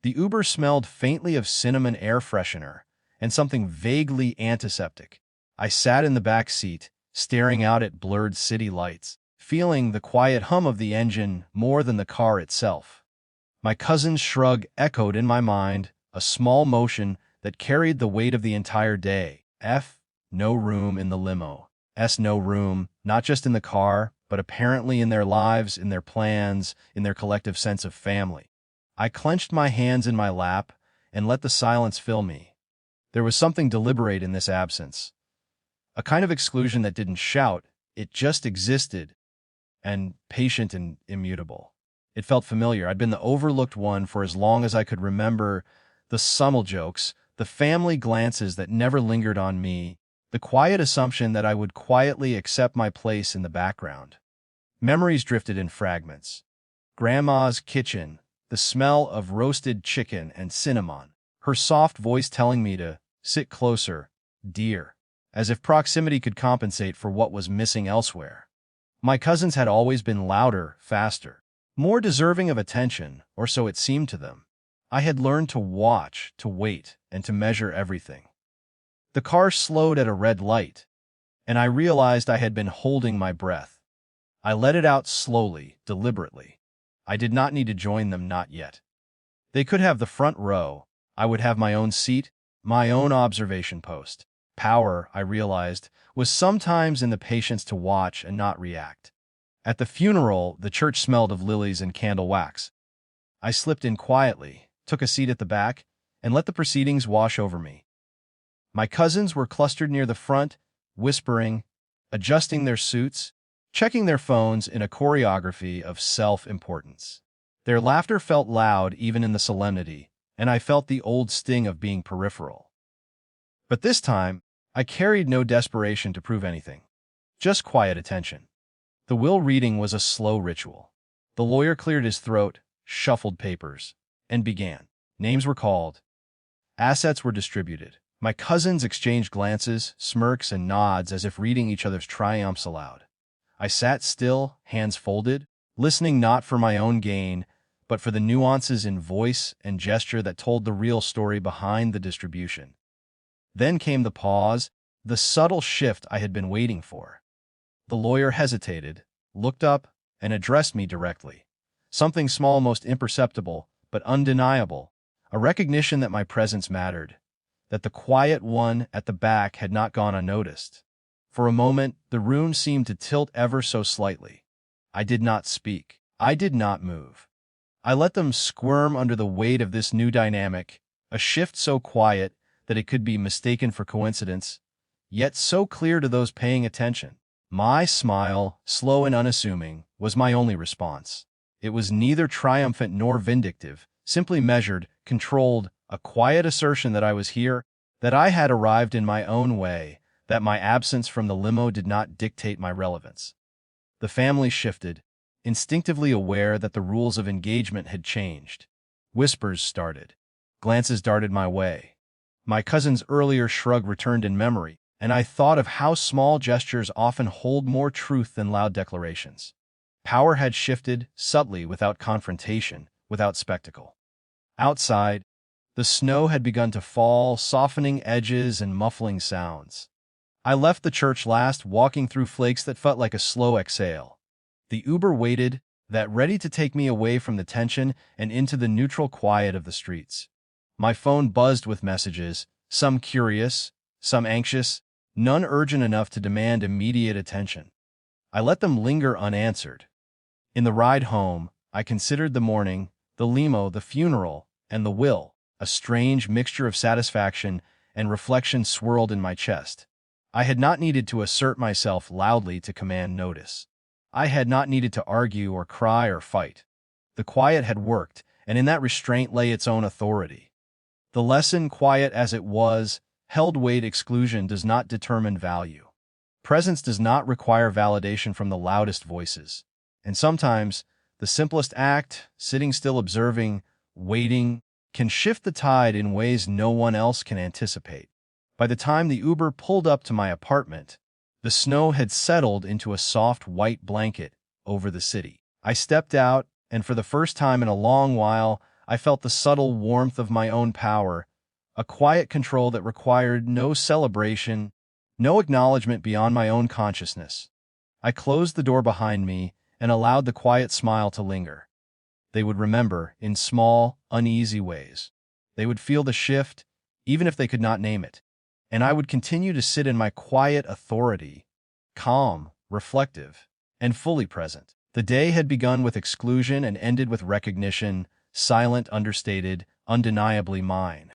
The Uber smelled faintly of cinnamon air freshener and something vaguely antiseptic. I sat in the back seat, staring out at blurred city lights, feeling the quiet hum of the engine more than the car itself. My cousin's shrug echoed in my mind, a small motion that carried the weight of the entire day. No room in the limo. No room, not just in the car, but apparently in their lives, in their plans, in their collective sense of family. I clenched my hands in my lap and let the silence fill me. There was something deliberate in this absence. A kind of exclusion that didn't shout, it just existed, and patient and immutable. It felt familiar. I'd been the overlooked one for as long as I could remember, the subtle jokes, the family glances that never lingered on me, the quiet assumption that I would quietly accept my place in the background. Memories drifted in fragments. Grandma's kitchen, the smell of roasted chicken and cinnamon, her soft voice telling me to sit closer, dear, as if proximity could compensate for what was missing elsewhere. My cousins had always been louder, faster, more deserving of attention, or so it seemed to them. I had learned to watch, to wait, and to measure everything. The car slowed at a red light, and I realized I had been holding my breath. I let it out slowly, deliberately. I did not need to join them, not yet. They could have the front row. I would have my own seat, my own observation post. Power, I realized, was sometimes in the patience to watch and not react. At the funeral, the church smelled of lilies and candle wax. I slipped in quietly, took a seat at the back, and let the proceedings wash over me. My cousins were clustered near the front, whispering, adjusting their suits, checking their phones in a choreography of self-importance. Their laughter felt loud even in the solemnity, and I felt the old sting of being peripheral. But this time, I carried no desperation to prove anything, just quiet attention. The will reading was a slow ritual. The lawyer cleared his throat, shuffled papers, and began. Names were called. Assets were distributed. My cousins exchanged glances, smirks, and nods as if reading each other's triumphs aloud. I sat still, hands folded, listening not for my own gain, but for the nuances in voice and gesture that told the real story behind the distribution. Then came the pause, the subtle shift I had been waiting for. The lawyer hesitated, looked up, and addressed me directly. Something small, most imperceptible, but undeniable, a recognition that my presence mattered, that the quiet one at the back had not gone unnoticed. For a moment, the room seemed to tilt ever so slightly. I did not speak. I did not move. I let them squirm under the weight of this new dynamic, a shift so quiet that it could be mistaken for coincidence, yet so clear to those paying attention. My smile, slow and unassuming, was my only response. It was neither triumphant nor vindictive, simply measured, controlled, a quiet assertion that I was here, that I had arrived in my own way, that my absence from the limo did not dictate my relevance. The family shifted, instinctively aware that the rules of engagement had changed. Whispers started. Glances darted my way. My cousin's earlier shrug returned in memory, and I thought of how small gestures often hold more truth than loud declarations. Power had shifted, subtly, without confrontation, without spectacle. Outside, the snow had begun to fall, softening edges and muffling sounds. I left the church last, walking through flakes that felt like a slow exhale. The Uber waited, that ready to take me away from the tension and into the neutral quiet of the streets. My phone buzzed with messages, some curious, some anxious, none urgent enough to demand immediate attention. I let them linger unanswered. In the ride home, I considered the morning, the limo, the funeral, and the will. A strange mixture of satisfaction and reflection swirled in my chest. I had not needed to assert myself loudly to command notice. I had not needed to argue or cry or fight. The quiet had worked, and in that restraint lay its own authority. The lesson, quiet as it was, held weight. Exclusion does not determine value. Presence does not require validation from the loudest voices. And sometimes, the simplest act, sitting still observing, waiting, can shift the tide in ways no one else can anticipate. By the time the Uber pulled up to my apartment, the snow had settled into a soft white blanket over the city. I stepped out, and for the first time in a long while, I felt the subtle warmth of my own power, a quiet control that required no celebration, no acknowledgement beyond my own consciousness. I closed the door behind me and allowed the quiet smile to linger. They would remember, in small, uneasy ways. They would feel the shift, even if they could not name it. And I would continue to sit in my quiet authority, calm, reflective, and fully present. The day had begun with exclusion and ended with recognition, silent, understated, undeniably mine.